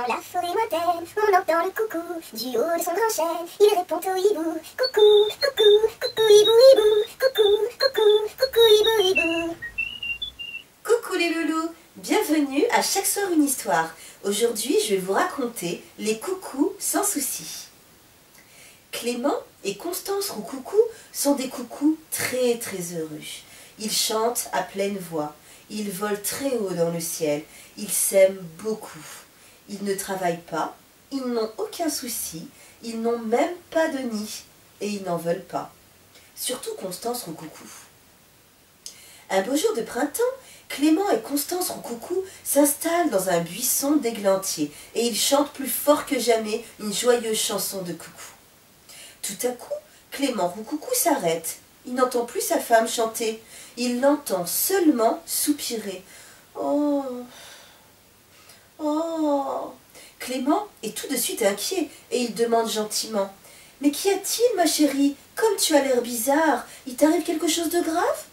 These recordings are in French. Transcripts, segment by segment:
Dans la forêt lointaine, on entend le coucou du haut de son grand chêne. Il répond au hibou, coucou, coucou, coucou hibou hibou, coucou, coucou, coucou hibou hibou. Coucou les loulous, bienvenue à Chaque soir une histoire. Aujourd'hui, je vais vous raconter les coucous sans souci. Clément et Constance Roux-Coucou sont des coucous très heureux. Ils chantent à pleine voix, ils volent très haut dans le ciel, ils s'aiment beaucoup. Ils ne travaillent pas, ils n'ont aucun souci, ils n'ont même pas de nid et ils n'en veulent pas. Surtout Constance Roux-Coucou. Un beau jour de printemps, Clément et Constance Roux-Coucou s'installent dans un buisson d'églantiers et ils chantent plus fort que jamais une joyeuse chanson de coucou. Tout à coup, Clément Roux-Coucou s'arrête. Il n'entend plus sa femme chanter. Il l'entend seulement soupirer. Oh, oh. Clément est tout de suite inquiet et il demande gentiment. Mais qu'y a-t-il, ma chérie? Comme tu as l'air bizarre, il t'arrive quelque chose de grave?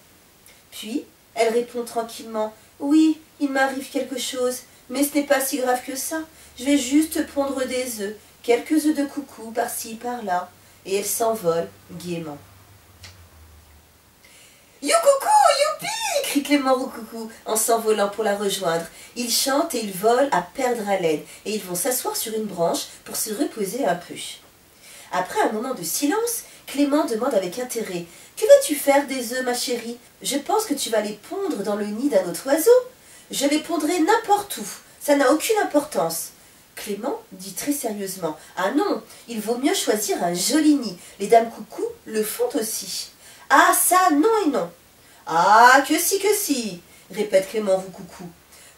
Puis, elle répond tranquillement. Oui, il m'arrive quelque chose, mais ce n'est pas si grave que ça. Je vais juste pondre des œufs, quelques œufs de coucou par-ci, par-là. Et elle s'envole gaiement. Youcoucou, youpi! Crie Clément Roux-Coucou en s'envolant pour la rejoindre. Ils chantent et ils volent à perdre haleine et ils vont s'asseoir sur une branche pour se reposer un peu. Après un moment de silence, Clément demande avec intérêt. Que vas-tu faire des œufs, ma chérie? Je pense que tu vas les pondre dans le nid d'un autre oiseau. Je les pondrai n'importe où. Ça n'a aucune importance. Clément dit très sérieusement. Ah non, il vaut mieux choisir un joli nid. Les dames coucou le font aussi. Ah ça, non et non. Ah que si, répète Clément Roux-Coucou.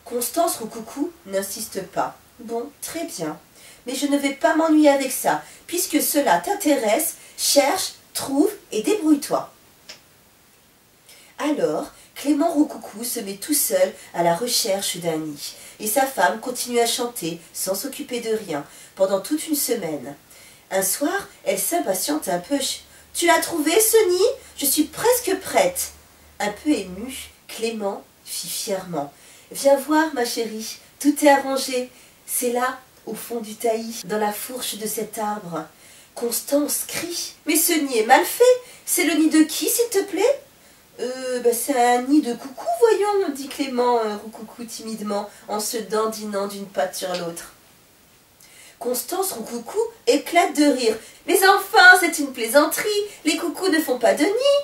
Constance Roux-Coucou n'insiste pas. Bon, très bien. Mais je ne vais pas m'ennuyer avec ça. Puisque cela t'intéresse, cherche, trouve et débrouille-toi. Alors, Clément Roux-Coucou se met tout seul à la recherche d'un nid. Et sa femme continue à chanter, sans s'occuper de rien, pendant toute une semaine. Un soir, elle s'impatiente un peu. « Tu l'as trouvé, ce nid? Je suis presque prête. » Un peu ému, Clément fit fièrement. « Viens voir, ma chérie, tout est arrangé. C'est là, au fond du taillis, dans la fourche de cet arbre. » Constance crie. « Mais ce nid est mal fait. C'est le nid de qui, s'il te plaît ?» C'est un nid de coucou, voyons, dit Clément Roux-Coucou timidement, en se dandinant d'une patte sur l'autre. Constance Roux-Coucou éclate de rire. Mais enfin, c'est une plaisanterie, les coucous ne font pas de nid.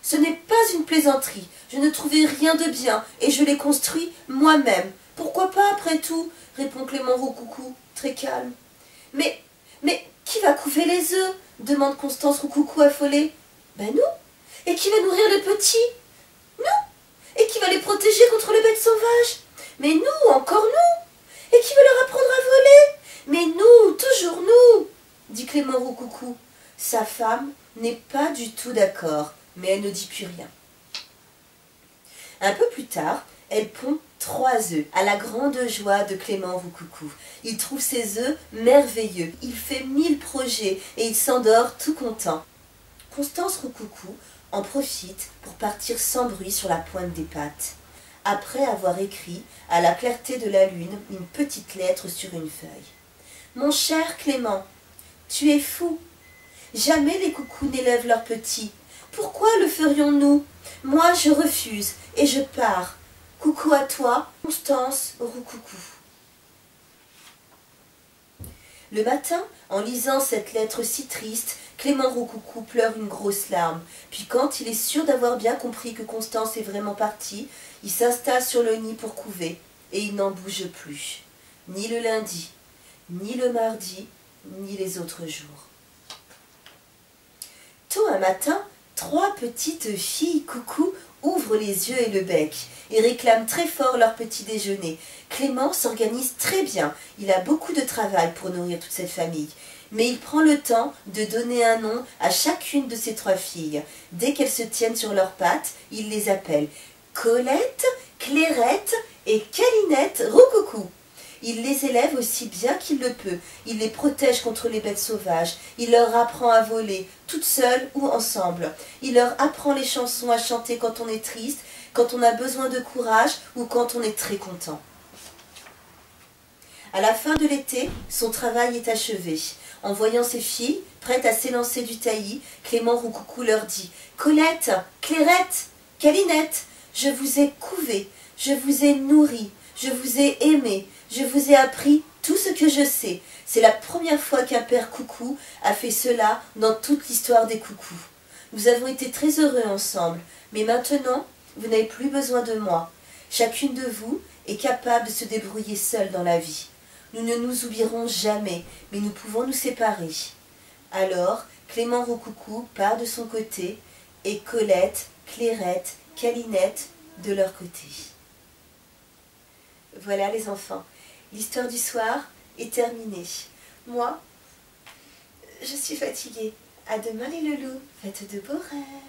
Ce n'est pas une plaisanterie, je ne trouvais rien de bien, et je l'ai construit moi-même. Pourquoi pas, après tout, répond Clément Roux-Coucou, très calme. Mais, qui va couver les œufs? Demande Constance Roux-Coucou affolée. Ben nous. Et qui va nourrir les petits? Nous. Et qui va les protéger contre les bêtes sauvages? Mais nous, encore nous. Et qui va leur apprendre à voler? Mais nous, toujours nous, dit Clément Roux-Coucou. Sa femme n'est pas du tout d'accord, mais elle ne dit plus rien. Un peu plus tard, elle pond 3 œufs, à la grande joie de Clément Roux-Coucou. Il trouve ses œufs merveilleux, il fait 1000 projets et il s'endort tout content. Constance Roux-Coucou en profite pour partir sans bruit sur la pointe des pattes, après avoir écrit, à la clarté de la lune, une petite lettre sur une feuille. « Mon cher Clément, tu es fou. Jamais les coucous n'élèvent leurs petits. Pourquoi le ferions-nous? Moi, je refuse et je pars. Coucou à toi, Constance Roux-Coucou. » Le matin, en lisant cette lettre si triste, Clément Roux-Coucou pleure une grosse larme. Puis quand il est sûr d'avoir bien compris que Constance est vraiment partie, il s'installe sur le nid pour couver, et il n'en bouge plus. Ni le lundi, ni le mardi, ni les autres jours. Tôt un matin, 3 petites filles coucou ouvrent les yeux et le bec et réclament très fort leur petit déjeuner. Clément s'organise très bien, il a beaucoup de travail pour nourrir toute cette famille. Mais il prend le temps de donner un nom à chacune de ces 3 filles. Dès qu'elles se tiennent sur leurs pattes, il les appelle Colette, Clairette et Calinette Roux-Coucou. Il les élève aussi bien qu'il le peut. Il les protège contre les bêtes sauvages. Il leur apprend à voler, toutes seules ou ensemble. Il leur apprend les chansons à chanter quand on est triste, quand on a besoin de courage ou quand on est très content. À la fin de l'été, son travail est achevé. En voyant ses filles, prêtes à s'élancer du taillis, Clément Roucoucou leur dit « Colette, Clairette, Calinette, je vous ai couvé, je vous ai nourri, je vous ai aimé, je vous ai appris tout ce que je sais. C'est la première fois qu'un père coucou a fait cela dans toute l'histoire des coucous. Nous avons été très heureux ensemble, mais maintenant, vous n'avez plus besoin de moi. Chacune de vous est capable de se débrouiller seule dans la vie. Nous ne nous oublierons jamais, mais nous pouvons nous séparer. » Alors, Clément Roucoucou part de son côté, et Colette, Clairette, Calinette de leur côté. Voilà les enfants, l'histoire du soir est terminée. Moi, je suis fatiguée. À demain les loulous, faites de beaux rêves.